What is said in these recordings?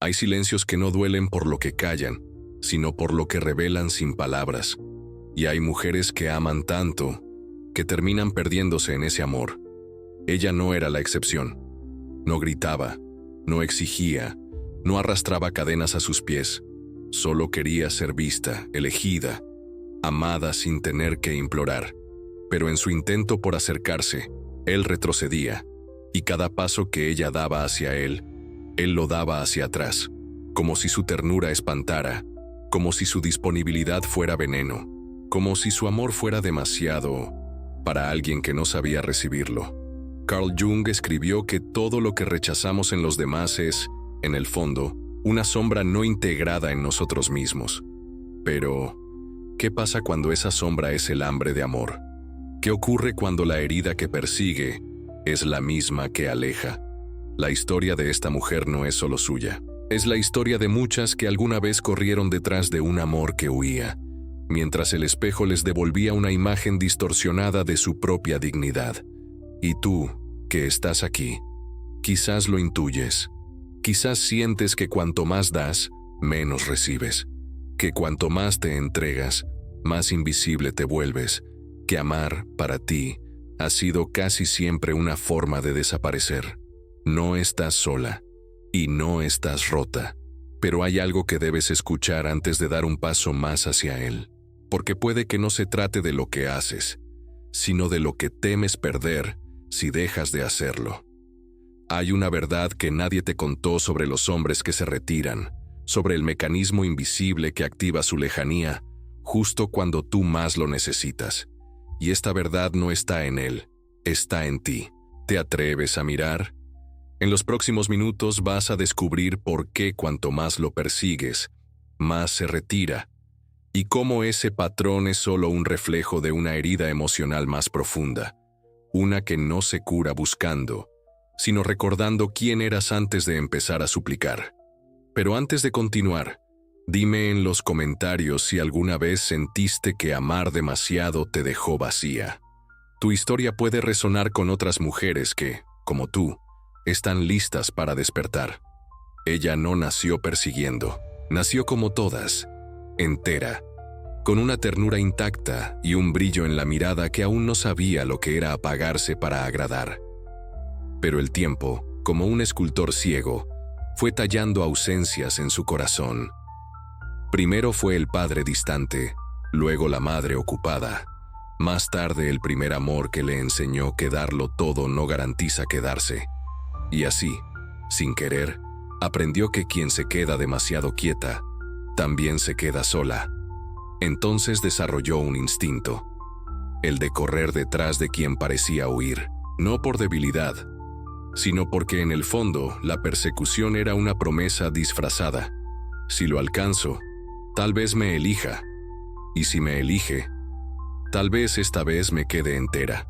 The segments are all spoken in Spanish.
Hay silencios que no duelen por lo que callan, sino por lo que revelan sin palabras. Y hay mujeres que aman tanto, que terminan perdiéndose en ese amor. Ella no era la excepción. No gritaba, no exigía, no arrastraba cadenas a sus pies. Solo quería ser vista, elegida, amada sin tener que implorar. Pero en su intento por acercarse, él retrocedía, y cada paso que ella daba hacia él lo daba hacia atrás, como si su ternura espantara, como si su disponibilidad fuera veneno, como si su amor fuera demasiado para alguien que no sabía recibirlo. Carl Jung escribió que todo lo que rechazamos en los demás es, en el fondo, una sombra no integrada en nosotros mismos. Pero, ¿qué pasa cuando esa sombra es el hambre de amor? ¿Qué ocurre cuando la herida que persigue es la misma que aleja? La historia de esta mujer no es solo suya. Es la historia de muchas que alguna vez corrieron detrás de un amor que huía, mientras el espejo les devolvía una imagen distorsionada de su propia dignidad. Y tú, que estás aquí, quizás lo intuyes. Quizás sientes que cuanto más das, menos recibes. Que cuanto más te entregas, más invisible te vuelves. Que amar, para ti, ha sido casi siempre una forma de desaparecer. No estás sola, y no estás rota, pero hay algo que debes escuchar antes de dar un paso más hacia él, porque puede que no se trate de lo que haces, sino de lo que temes perder si dejas de hacerlo. Hay una verdad que nadie te contó sobre los hombres que se retiran, sobre el mecanismo invisible que activa su lejanía justo cuando tú más lo necesitas. Y esta verdad no está en él, está en ti. ¿Te atreves a mirar? En los próximos minutos vas a descubrir por qué cuanto más lo persigues, más se retira, y cómo ese patrón es solo un reflejo de una herida emocional más profunda, una que no se cura buscando, sino recordando quién eras antes de empezar a suplicar. Pero antes de continuar, dime en los comentarios si alguna vez sentiste que amar demasiado te dejó vacía. Tu historia puede resonar con otras mujeres que, como tú, están listas para despertar. Ella no nació persiguiendo, nació como todas, entera, con una ternura intacta y un brillo en la mirada que aún no sabía lo que era apagarse para agradar. Pero el tiempo, como un escultor ciego, fue tallando ausencias en su corazón. Primero fue el padre distante, luego la madre ocupada, más tarde el primer amor que le enseñó que darlo todo no garantiza quedarse. Y así, sin querer, aprendió que quien se queda demasiado quieta, también se queda sola. Entonces desarrolló un instinto, el de correr detrás de quien parecía huir, no por debilidad, sino porque en el fondo la persecución era una promesa disfrazada. Si lo alcanzo, tal vez me elija, y si me elige, tal vez esta vez me quede entera.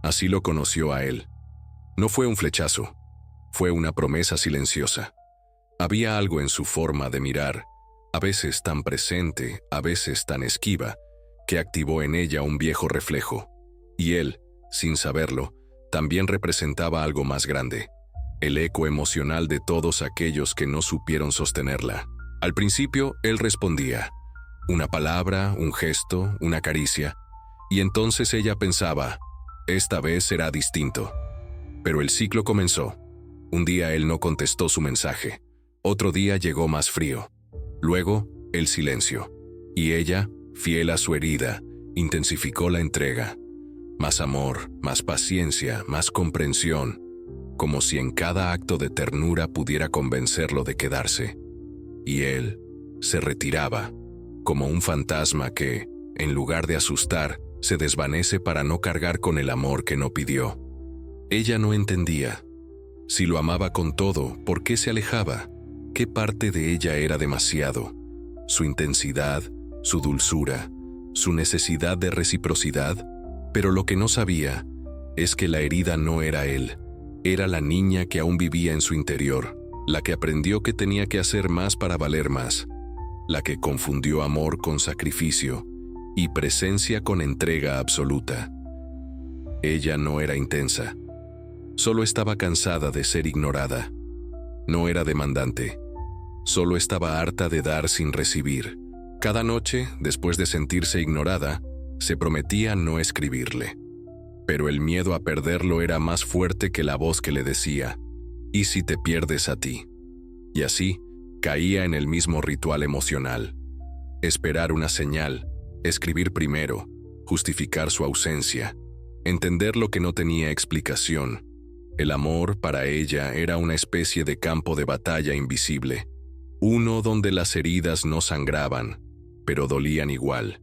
Así lo conoció a él. No fue un flechazo, fue una promesa silenciosa. Había algo en su forma de mirar, a veces tan presente, a veces tan esquiva, que activó en ella un viejo reflejo. Y él, sin saberlo, también representaba algo más grande, el eco emocional de todos aquellos que no supieron sostenerla. Al principio, él respondía, una palabra, un gesto, una caricia, y entonces ella pensaba, esta vez será distinto. Pero el ciclo comenzó. Un día él no contestó su mensaje. Otro día llegó más frío. Luego, el silencio. Y ella, fiel a su herida, intensificó la entrega. Más amor, más paciencia, más comprensión, como si en cada acto de ternura pudiera convencerlo de quedarse. Y él se retiraba, como un fantasma que, en lugar de asustar, se desvanece para no cargar con el amor que no pidió. Ella no entendía. Si lo amaba con todo, ¿por qué se alejaba? ¿Qué parte de ella era demasiado? ¿Su intensidad, su dulzura, su necesidad de reciprocidad? Pero lo que no sabía es que la herida no era él, era la niña que aún vivía en su interior, la que aprendió que tenía que hacer más para valer más, la que confundió amor con sacrificio y presencia con entrega absoluta. Ella no era intensa. Solo estaba cansada de ser ignorada. No era demandante, Solo estaba harta de dar sin recibir. Cada noche, después de sentirse ignorada, se prometía no escribirle. Pero el miedo a perderlo era más fuerte que la voz que le decía, ¿y si te pierdes a ti? Y así, caía en el mismo ritual emocional. Esperar una señal, escribir primero, justificar su ausencia, entender lo que no tenía explicación. El amor, para ella, era una especie de campo de batalla invisible, uno donde las heridas no sangraban, pero dolían igual,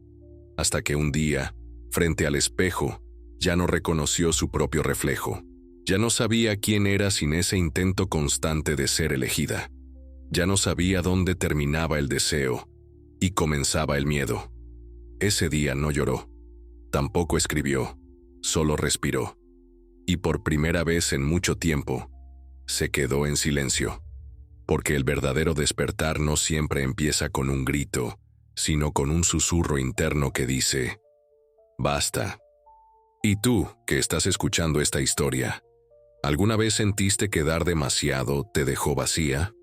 hasta que un día, frente al espejo, ya no reconoció su propio reflejo. Ya no sabía quién era sin ese intento constante de ser elegida. Ya no sabía dónde terminaba el deseo y comenzaba el miedo. Ese día no lloró, tampoco escribió, solo respiró. Y por primera vez en mucho tiempo, se quedó en silencio. Porque el verdadero despertar no siempre empieza con un grito, sino con un susurro interno que dice, «Basta». ¿Y tú, que estás escuchando esta historia, alguna vez sentiste que dar demasiado te dejó vacía?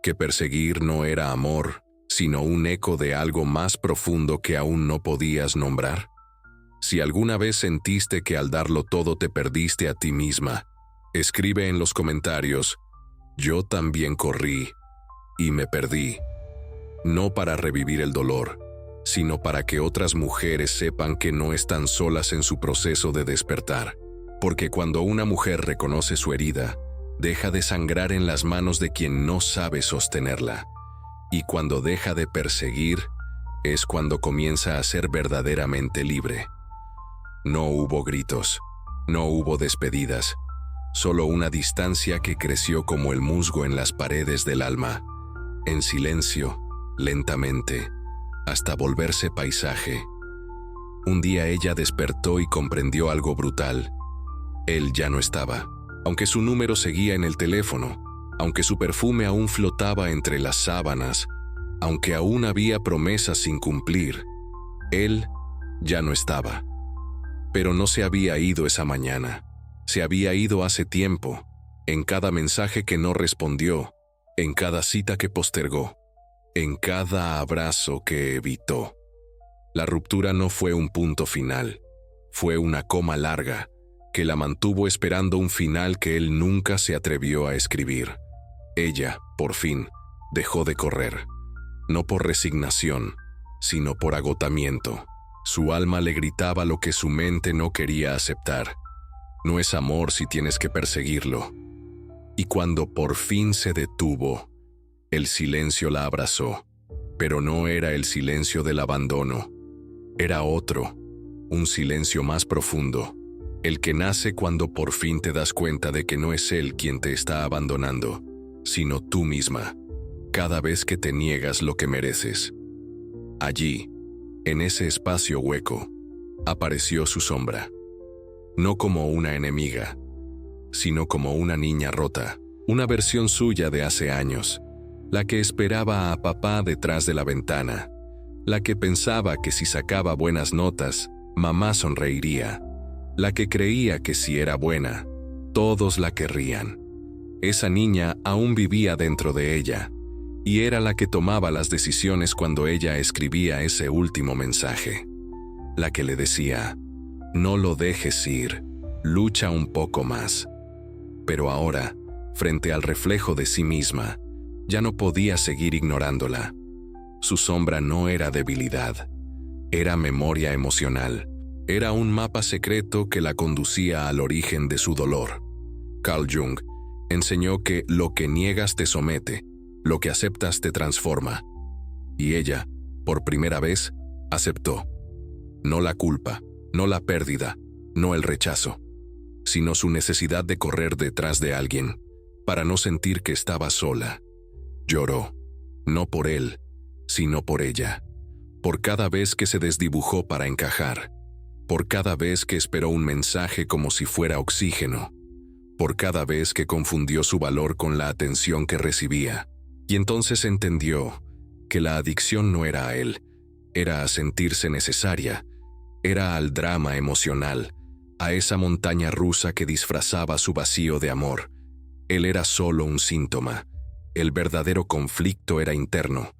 ¿Que perseguir no era amor, sino un eco de algo más profundo que aún no podías nombrar? Si alguna vez sentiste que al darlo todo te perdiste a ti misma, escribe en los comentarios, «Yo también corrí y me perdí». No para revivir el dolor, sino para que otras mujeres sepan que no están solas en su proceso de despertar. Porque cuando una mujer reconoce su herida, deja de sangrar en las manos de quien no sabe sostenerla. Y cuando deja de perseguir, es cuando comienza a ser verdaderamente libre. No hubo gritos, no hubo despedidas, solo una distancia que creció como el musgo en las paredes del alma, en silencio, lentamente, hasta volverse paisaje. Un día ella despertó y comprendió algo brutal. Él ya no estaba, aunque su número seguía en el teléfono, aunque su perfume aún flotaba entre las sábanas, aunque aún había promesas sin cumplir. Él ya no estaba. Pero no se había ido esa mañana. Se había ido hace tiempo, en cada mensaje que no respondió, en cada cita que postergó, en cada abrazo que evitó. La ruptura no fue un punto final, fue una coma larga que la mantuvo esperando un final que él nunca se atrevió a escribir. Ella, por fin, dejó de correr, no por resignación, sino por agotamiento. Su alma le gritaba lo que su mente no quería aceptar. No es amor si tienes que perseguirlo. Y cuando por fin se detuvo, el silencio la abrazó, pero no era el silencio del abandono. Era otro, un silencio más profundo, el que nace cuando por fin te das cuenta de que no es él quien te está abandonando, sino tú misma, cada vez que te niegas lo que mereces. Allí, en ese espacio hueco, apareció su sombra, no como una enemiga, sino como una niña rota, una versión suya de hace años, la que esperaba a papá detrás de la ventana, la que pensaba que si sacaba buenas notas, mamá sonreiría, la que creía que si era buena, todos la querrían. Esa niña aún vivía dentro de ella, y era la que tomaba las decisiones cuando ella escribía ese último mensaje, la que le decía, «No lo dejes ir, lucha un poco más». Pero ahora, frente al reflejo de sí misma, ya no podía seguir ignorándola. Su sombra no era debilidad, era memoria emocional, era un mapa secreto que la conducía al origen de su dolor. Carl Jung enseñó que lo que niegas te somete, lo que aceptas te transforma. Y ella, por primera vez, aceptó. No la culpa, no la pérdida, no el rechazo, sino su necesidad de correr detrás de alguien, para no sentir que estaba sola. Lloró, no por él, sino por ella, por cada vez que se desdibujó para encajar, por cada vez que esperó un mensaje como si fuera oxígeno, por cada vez que confundió su valor con la atención que recibía. Y entonces entendió que la adicción no era a él, era a sentirse necesaria, era al drama emocional, a esa montaña rusa que disfrazaba su vacío de amor. Él era solo un síntoma. el verdadero conflicto era interno.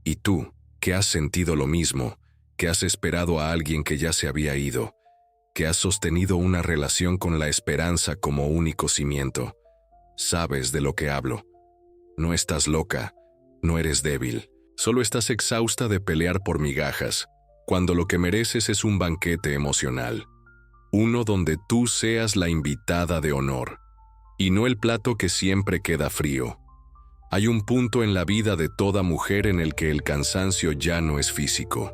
Y tú, que has sentido lo mismo, que has esperado a alguien que ya se había ido, que has sostenido una relación con la esperanza como único cimiento, sabes de lo que hablo. No estás loca, no eres débil, solo estás exhausta de pelear por migajas, cuando lo que mereces es un banquete emocional. Uno donde tú seas la invitada de honor, y no el plato que siempre queda frío. Hay un punto en la vida de toda mujer en el que el cansancio ya no es físico.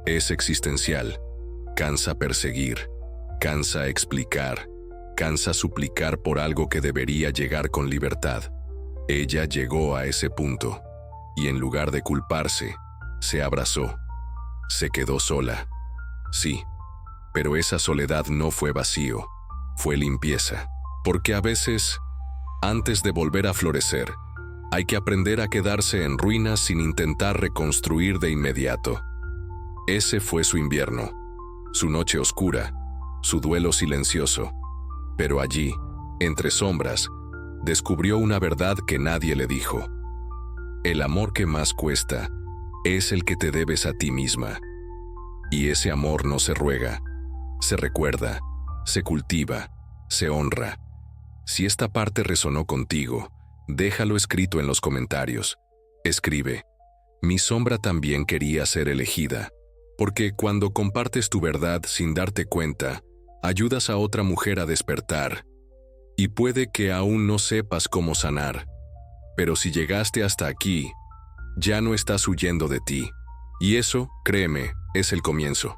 Es existencial. Cansa perseguir, cansa explicar, cansa suplicar por algo que debería llegar con libertad. Ella llegó a ese punto, y en lugar de culparse, se abrazó. Se quedó sola. Sí, pero esa soledad no fue vacío, fue limpieza. Porque a veces, antes de volver a florecer, hay que aprender a quedarse en ruinas sin intentar reconstruir de inmediato. Ese fue su invierno, su noche oscura, su duelo silencioso. Pero allí, entre sombras, descubrió una verdad que nadie le dijo. El amor que más cuesta es el que te debes a ti misma. Y ese amor no se ruega, se recuerda, se cultiva, se honra. Si esta parte resonó contigo, déjalo escrito en los comentarios. Escribe: mi sombra también quería ser elegida. Porque cuando compartes tu verdad sin darte cuenta, ayudas a otra mujer a despertar. Y puede que aún no sepas cómo sanar. Pero si llegaste hasta aquí, ya no estás huyendo de ti. Y eso, créeme, es el comienzo.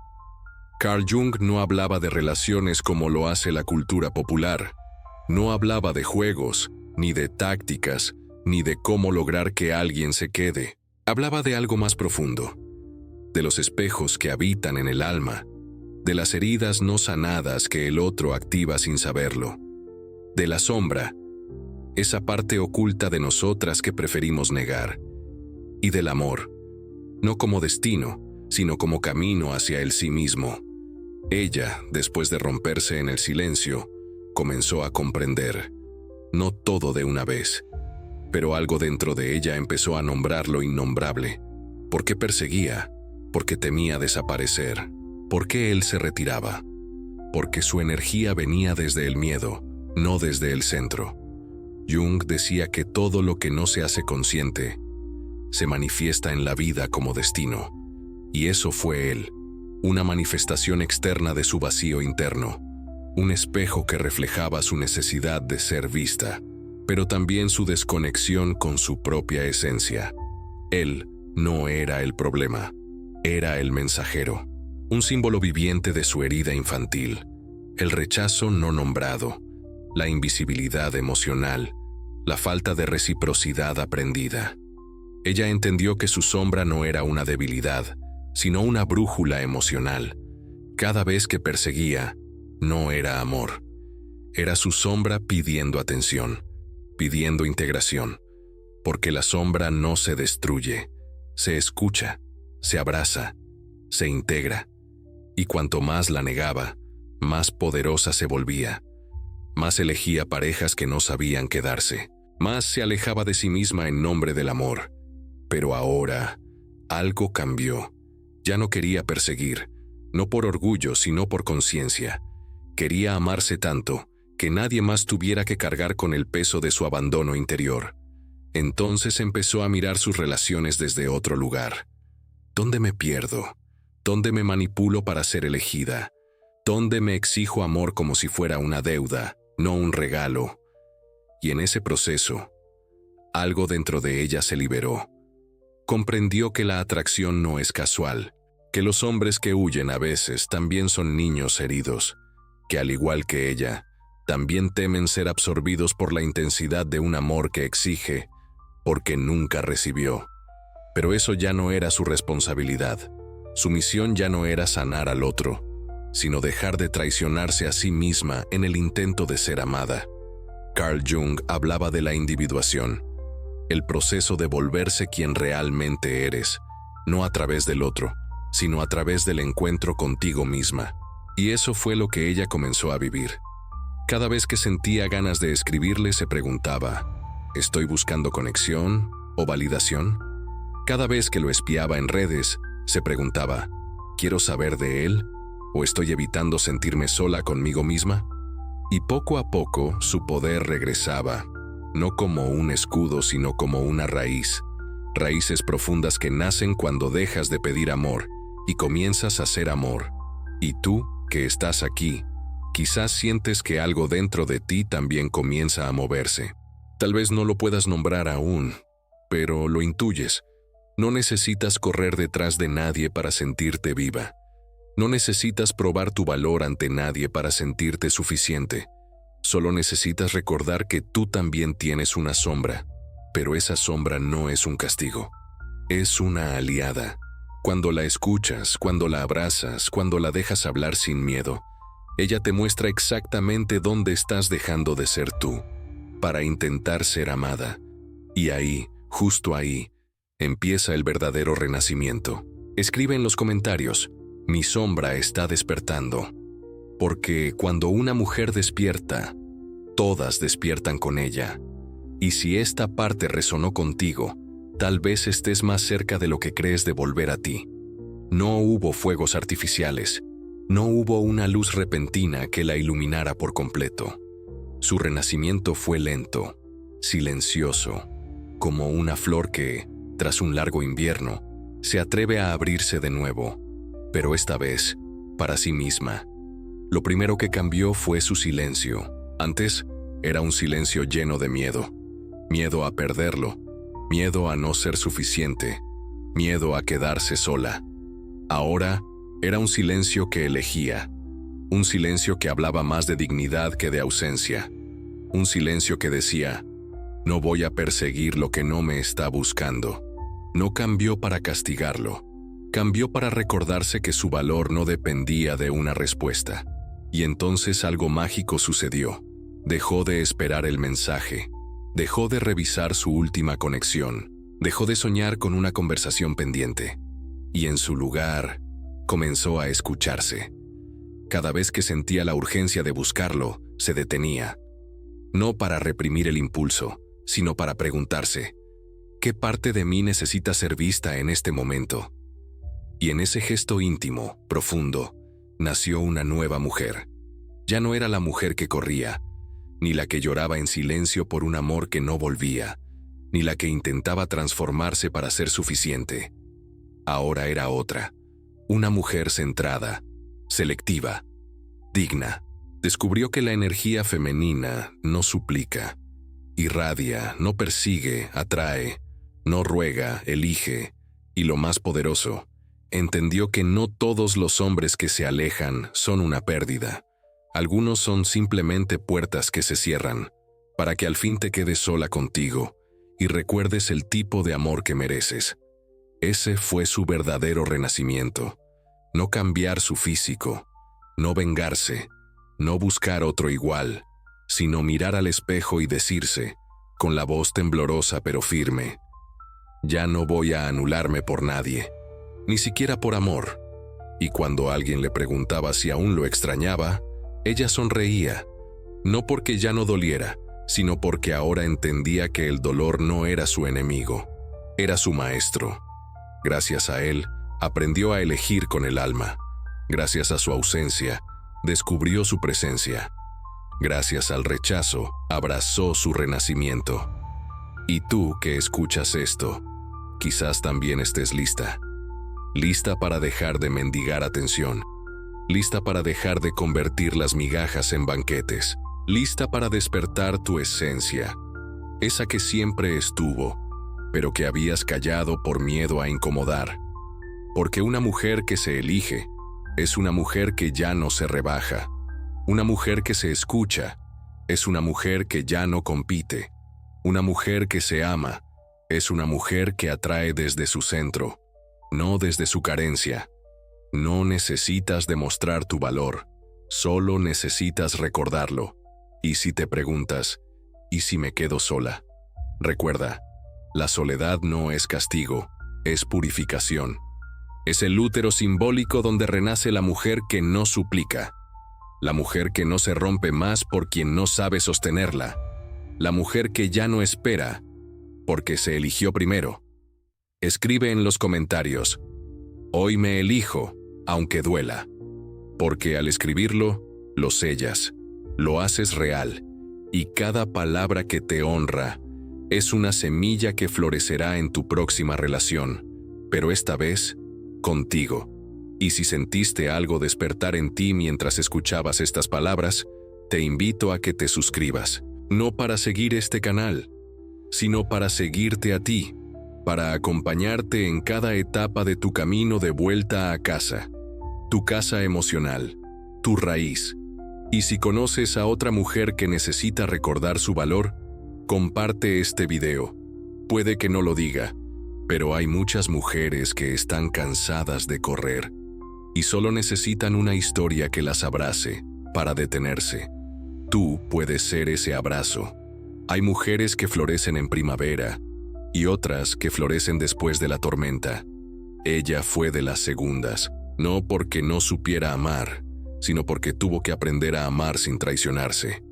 Carl Jung no hablaba de relaciones como lo hace la cultura popular. No hablaba de juegos, ni de tácticas, ni de cómo lograr que alguien se quede. Hablaba de algo más profundo. De los espejos que habitan en el alma. De las heridas no sanadas que el otro activa sin saberlo. De la sombra, esa parte oculta de nosotras que preferimos negar. Y del amor, no como destino, sino como camino hacia el sí mismo. Ella, después de romperse en el silencio, comenzó a comprender. No todo de una vez, pero algo dentro de ella empezó a nombrar lo innombrable. ¿Por qué perseguía? Porque temía desaparecer. ¿Por qué él se retiraba? Porque su energía venía desde el miedo, no desde el centro. Jung decía que todo lo que no se hace consciente se manifiesta en la vida como destino. Y eso fue él, una manifestación externa de su vacío interno, un espejo que reflejaba su necesidad de ser vista, pero también su desconexión con su propia esencia. Él no era el problema, era el mensajero, un símbolo viviente de su herida infantil, el rechazo no nombrado, la invisibilidad emocional, la falta de reciprocidad aprendida. Ella entendió que su sombra no era una debilidad, sino una brújula emocional. Cada vez que perseguía, no era amor. Era su sombra pidiendo atención, pidiendo integración, porque la sombra no se destruye, se escucha, se abraza, se integra, y cuanto más la negaba, más poderosa se volvía, más elegía parejas que no sabían quedarse, más se alejaba de sí misma en nombre del amor. Pero ahora, algo cambió. Ya no quería perseguir, no por orgullo, sino por conciencia. Quería amarse tanto, que nadie más tuviera que cargar con el peso de su abandono interior. Entonces empezó a mirar sus relaciones desde otro lugar. ¿Dónde me pierdo? ¿Dónde me manipulo para ser elegida? ¿Dónde me exijo amor como si fuera una deuda, no un regalo? Y en ese proceso, algo dentro de ella se liberó. Comprendió que la atracción no es casual, que los hombres que huyen a veces también son niños heridos, que al igual que ella, también temen ser absorbidos por la intensidad de un amor que exige, porque nunca recibió. Pero eso ya no era su responsabilidad. Su misión ya no era sanar al otro, sino dejar de traicionarse a sí misma en el intento de ser amada. Carl Jung hablaba de la individuación, el proceso de volverse quien realmente eres, no a través del otro, sino a través del encuentro contigo misma. Y eso fue lo que ella comenzó a vivir. Cada vez que sentía ganas de escribirle se preguntaba, ¿Estoy buscando conexión o validación? Cada vez que lo espiaba en redes, se preguntaba, ¿quiero saber de él? ¿O estoy evitando sentirme sola conmigo misma? Y poco a poco su poder regresaba, no como un escudo, sino como una raíz. Raíces profundas que nacen cuando dejas de pedir amor y comienzas a ser amor. Y tú, que estás aquí, quizás sientes que algo dentro de ti también comienza a moverse. Tal vez no lo puedas nombrar aún, pero lo intuyes. No necesitas correr detrás de nadie para sentirte viva. No necesitas probar tu valor ante nadie para sentirte suficiente. Solo necesitas recordar que tú también tienes una sombra, pero esa sombra no es un castigo. Es una aliada. Cuando la escuchas, cuando la abrazas, cuando la dejas hablar sin miedo, ella te muestra exactamente dónde estás dejando de ser tú, para intentar ser amada. Y ahí, justo ahí, empieza el verdadero renacimiento. Escribe en los comentarios, mi sombra está despertando. Porque cuando una mujer despierta, todas despiertan con ella. Y si esta parte resonó contigo, tal vez estés más cerca de lo que crees de volver a ti. No hubo fuegos artificiales, no hubo una luz repentina que la iluminara por completo. Su renacimiento fue lento, silencioso, como una flor que, tras un largo invierno, se atreve a abrirse de nuevo, pero esta vez, para sí misma. Lo primero que cambió fue su silencio. Antes, era un silencio lleno de miedo. Miedo a perderlo, miedo a no ser suficiente, miedo a quedarse sola. Ahora, era un silencio que elegía, un silencio que hablaba más de dignidad que de ausencia, un silencio que decía, no voy a perseguir lo que no me está buscando. No cambió para castigarlo, cambió para recordarse que su valor no dependía de una respuesta. Y entonces algo mágico sucedió. Dejó de esperar el mensaje, dejó de revisar su última conexión, dejó de soñar con una conversación pendiente. Y en su lugar, comenzó a escucharse. Cada vez que sentía la urgencia de buscarlo, se detenía. No para reprimir el impulso, sino para preguntarse, ¿qué parte de mí necesita ser vista en este momento? Y en ese gesto íntimo, profundo, nació una nueva mujer. Ya no era la mujer que corría, ni la que lloraba en silencio por un amor que no volvía, ni la que intentaba transformarse para ser suficiente. Ahora era otra, una mujer centrada, selectiva, digna. Descubrió que la energía femenina no suplica, irradia, no persigue, atrae, no ruega, elige, y lo más poderoso, entendió que no todos los hombres que se alejan son una pérdida. Algunos son simplemente puertas que se cierran, para que al fin te quedes sola contigo y recuerdes el tipo de amor que mereces. Ese fue su verdadero renacimiento. No cambiar su físico, no vengarse, no buscar otro igual, sino mirar al espejo y decirse, con la voz temblorosa pero firme, ya no voy a anularme por nadie, ni siquiera por amor. Y cuando alguien le preguntaba si aún lo extrañaba, ella sonreía, no porque ya no doliera, sino porque ahora entendía que el dolor no era su enemigo, era su maestro. Gracias a él, aprendió a elegir con el alma. Gracias a su ausencia, descubrió su presencia. Gracias al rechazo, abrazó su renacimiento. Y tú que escuchas esto, quizás también estés lista. Lista para dejar de mendigar atención. Lista para dejar de convertir las migajas en banquetes. Lista para despertar tu esencia, esa que siempre estuvo, pero que habías callado por miedo a incomodar. Porque una mujer que se elige es una mujer que ya no se rebaja. Una mujer que se escucha es una mujer que ya no compite. Una mujer que se ama es una mujer que atrae desde su centro, no desde su carencia. No necesitas demostrar tu valor, solo necesitas recordarlo. Y si te preguntas, ¿y si me quedo sola? Recuerda, la soledad no es castigo, es purificación. Es el útero simbólico donde renace la mujer que no suplica, la mujer que no se rompe más por quien no sabe sostenerla, la mujer que ya no espera, porque se eligió primero. Escribe en los comentarios: hoy me elijo, aunque duela. Porque al escribirlo, lo sellas, lo haces real, y cada palabra que te honra es una semilla que florecerá en tu próxima relación, pero esta vez, contigo. Y si sentiste algo despertar en ti mientras escuchabas estas palabras, te invito a que te suscribas, no para seguir este canal, sino para seguirte a ti, para acompañarte en cada etapa de tu camino de vuelta a casa, tu casa emocional, tu raíz. Y si conoces a otra mujer que necesita recordar su valor, comparte este video. Puede que no lo diga, pero hay muchas mujeres que están cansadas de correr y solo necesitan una historia que las abrace para detenerse. Tú puedes ser ese abrazo. Hay mujeres que florecen en primavera y otras que florecen después de la tormenta. Ella fue de las segundas, no porque no supiera amar, sino porque tuvo que aprender a amar sin traicionarse,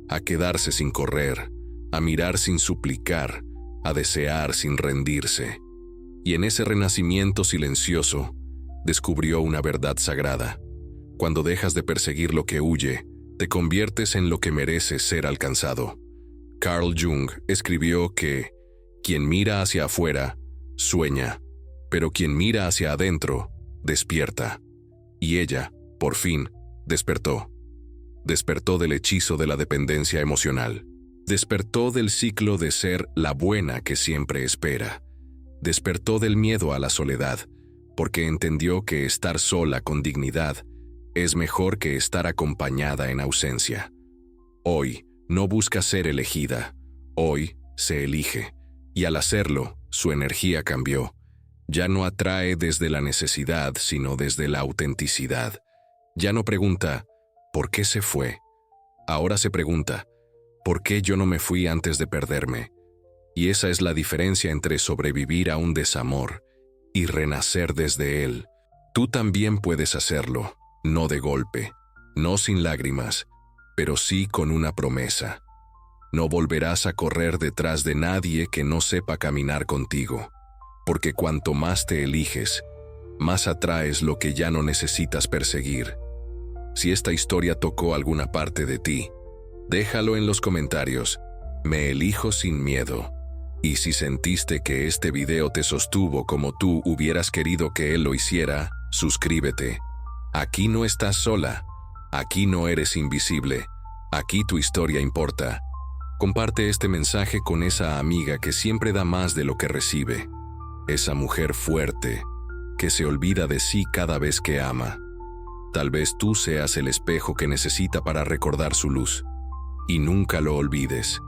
a quedarse sin correr, a mirar sin suplicar, a desear sin rendirse. Y en ese renacimiento silencioso, descubrió una verdad sagrada. Cuando dejas de perseguir lo que huye, te conviertes en lo que merece ser alcanzado. Carl Jung escribió que quien mira hacia afuera, sueña, pero quien mira hacia adentro, despierta. Y ella, por fin, despertó. Despertó del hechizo de la dependencia emocional. Despertó del ciclo de ser la buena que siempre espera. Despertó del miedo a la soledad, porque entendió que estar sola con dignidad es mejor que estar acompañada en ausencia. Hoy no busca ser elegida, hoy se elige, y al hacerlo, su energía cambió. Ya no atrae desde la necesidad, sino desde la autenticidad. Ya no pregunta, ¿por qué se fue? Ahora se pregunta, ¿por qué yo no me fui antes de perderme? Y esa es la diferencia entre sobrevivir a un desamor y renacer desde él. Tú también puedes hacerlo, no de golpe, no sin lágrimas, pero sí con una promesa. No volverás a correr detrás de nadie que no sepa caminar contigo, porque cuanto más te eliges, más atraes lo que ya no necesitas perseguir. Si esta historia tocó alguna parte de ti, déjalo en los comentarios. Me elijo sin miedo. Y si sentiste que este video te sostuvo como tú hubieras querido que él lo hiciera, suscríbete. Aquí no estás sola. Aquí no eres invisible. Aquí tu historia importa. Comparte este mensaje con esa amiga que siempre da más de lo que recibe. Esa mujer fuerte, que se olvida de sí cada vez que ama. Tal vez tú seas el espejo que necesita para recordar su luz. Y nunca lo olvides.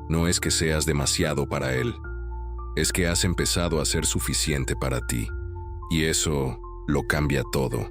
No es que seas demasiado para él, es que has empezado a ser suficiente para ti. Y eso lo cambia todo.